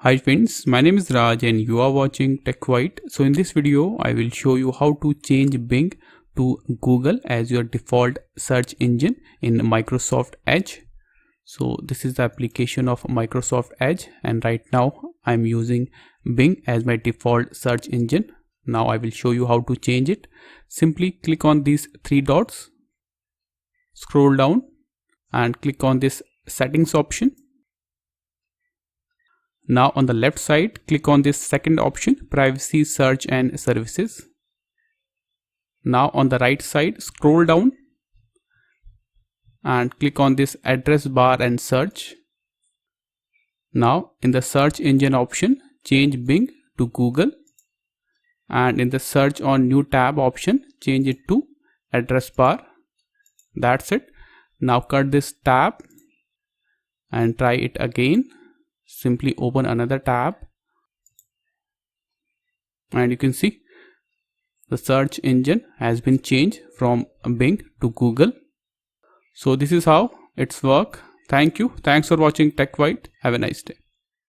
Hi friends, my name is Raj and you are watching TechWhite. So in this video, I will show you how to change Bing to Google as your default search engine in Microsoft Edge. So this is the application of Microsoft Edge, and right now I'm using Bing as my default search engine. Now I will show you how to change it. Simply click on these three dots, scroll down and click on this settings option. Now on the left side, click on this second option, privacy, search and services. Now on the right side, scroll down and click on this address bar and search. Now in the search engine option, change Bing to Google, and in the search on new tab option, change it to address bar. That's it. Now cut this tab and try it again. Simply open another tab and you can see the search engine has been changed from Bing to Google. So this is how it's work. Thank you. Thanks for watching TechWhite. Have a nice day.